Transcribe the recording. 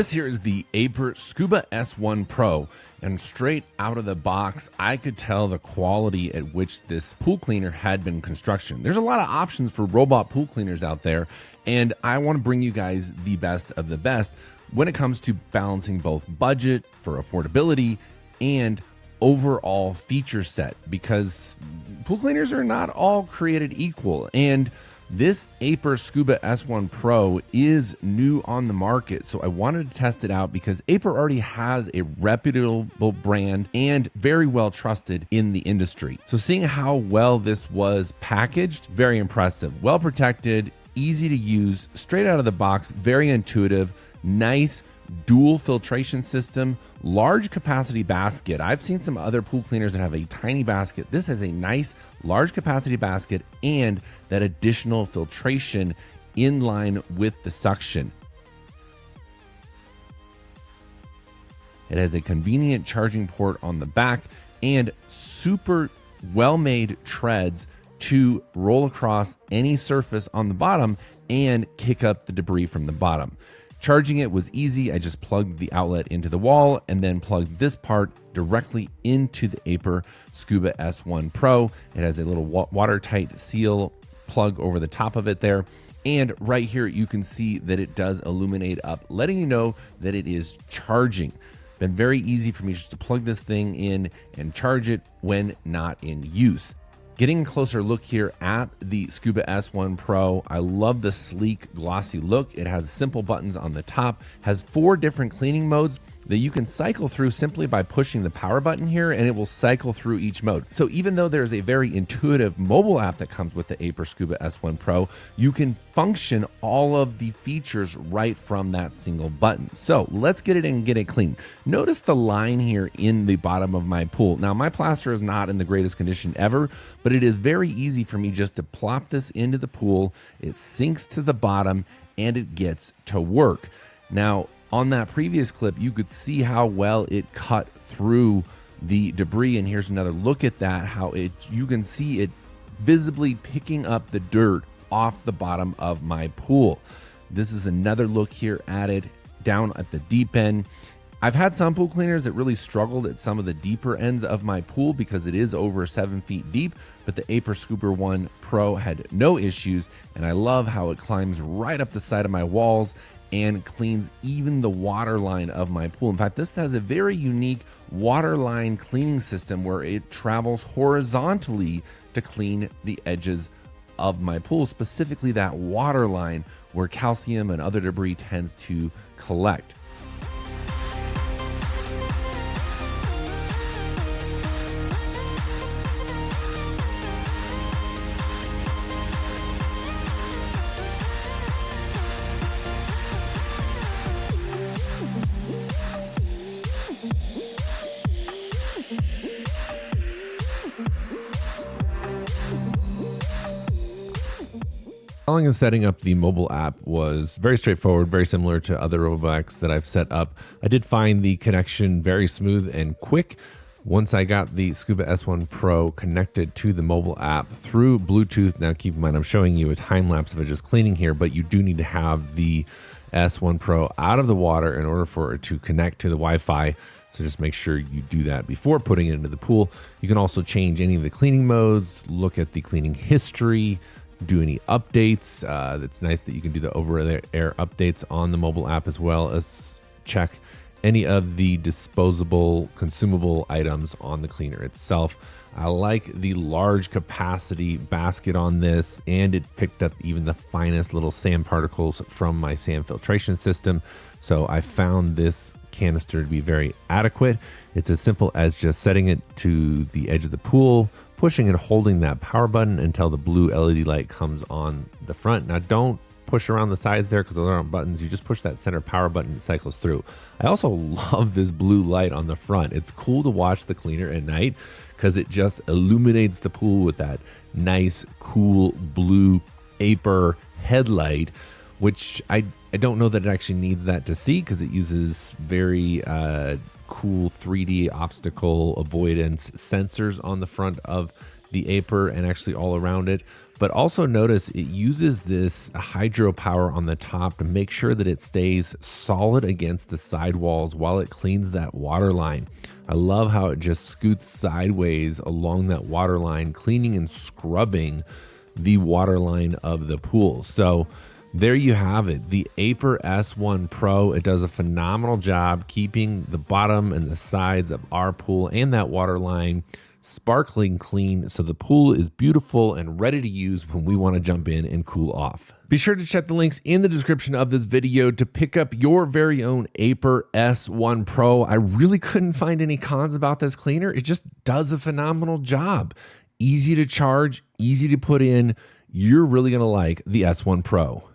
This here is the Aiper Scuba S1 Pro, and straight out of the box, I could tell the quality at which this pool cleaner had been construction. There's a lot of options for robot pool cleaners out there, and I want to bring you guys the best of the best when it comes to balancing both budget for affordability and overall feature set, because pool cleaners are not all created equal. And this Aiper Scuba S1 Pro is new on the market, so I wanted to test it out because Aiper already has a reputable brand and very well trusted in the industry. So seeing how well this was packaged, very impressive. Well protected, easy to use, straight out of the box, very intuitive, nice dual filtration system, large capacity basket. I've seen some other pool cleaners that have a tiny basket. This has a nice large capacity basket and that additional filtration in line with the suction. It has a convenient charging port on the back and super well-made treads to roll across any surface on the bottom and kick up the debris from the bottom. Charging it was easy. I just plugged the outlet into the wall and then plugged this part directly into the Aiper Scuba S1 Pro. It has a little watertight seal plug over the top of it there. And right here, you can see that it does illuminate up, letting you know that it is charging. Been very easy for me just to plug this thing in and charge it when not in use. Getting a closer look here at the Scuba S1 Pro, I love the sleek, glossy look. It has simple buttons on the top, has 4 different cleaning modes that you can cycle through simply by pushing the power button here, and it will cycle through each mode. So even though there's a very intuitive mobile app that comes with the Aiper Scuba S1 Pro, you can function all of the features right from that single button. So let's get it and get it clean. Notice the line here in the bottom of my pool. Now, my plaster is not in the greatest condition ever, but it is very easy for me just to plop this into the pool. It sinks to the bottom and it gets to work. Now, on that previous clip, you could see how well it cut through the debris. And here's another look at that, how you can see it visibly picking up the dirt off the bottom of my pool. This is another look here at it down at the deep end. I've had some pool cleaners that really struggled at some of the deeper ends of my pool because it is over 7 feet deep, but the Aiper Scuba S1 Pro had no issues, and I love how it climbs right up the side of my walls and cleans even the water line of my pool. In fact, this has a very unique water line cleaning system where it travels horizontally to clean the edges of my pool, specifically that water line where calcium and other debris tends to collect. Installing and setting up the mobile app was very straightforward, very similar to other robots that I've set up. I did find the connection very smooth and quick. Once I got the Scuba S1 Pro connected to the mobile app through Bluetooth, now keep in mind I'm showing you a time lapse of it just cleaning here, but you do need to have the S1 Pro out of the water in order for it to connect to the Wi-Fi. So just make sure you do that before putting it into the pool. You can also change any of the cleaning modes, look at the cleaning history, do any updates. It's nice that you can do the over-the-air updates on the mobile app, as well as check any of the disposable consumable items on the cleaner itself. I like the large capacity basket on this, and it picked up even the finest little sand particles from my sand filtration system. So I found this canister to be very adequate. It's as simple as just setting it to the edge of the pool, pushing and holding that power button until the blue LED light comes on the front. Now, don't push around the sides there because those aren't buttons. You just push that center power button and it cycles through. I also love this blue light on the front. It's cool to watch the cleaner at night because it just illuminates the pool with that nice, cool blue Aiper headlight, which I don't know that it actually needs that to see because it uses very cool 3D obstacle avoidance sensors on the front of the Aiper and actually all around it. But also notice it uses this hydropower on the top to make sure that it stays solid against the sidewalls while it cleans that water line. I love how it just scoots sideways along that water line, cleaning and scrubbing the water line of the pool. So there you have it, the Aiper S1 Pro. It does a phenomenal job keeping the bottom and the sides of our pool and that water line sparkling clean, so the pool is beautiful and ready to use when we want to jump in and cool off. Be sure to check the links in the description of this video to pick up your very own Aiper S1 Pro. I really couldn't find any cons about this cleaner. It just does a phenomenal job. Easy to charge, easy to put in. You're really going to like the S1 Pro.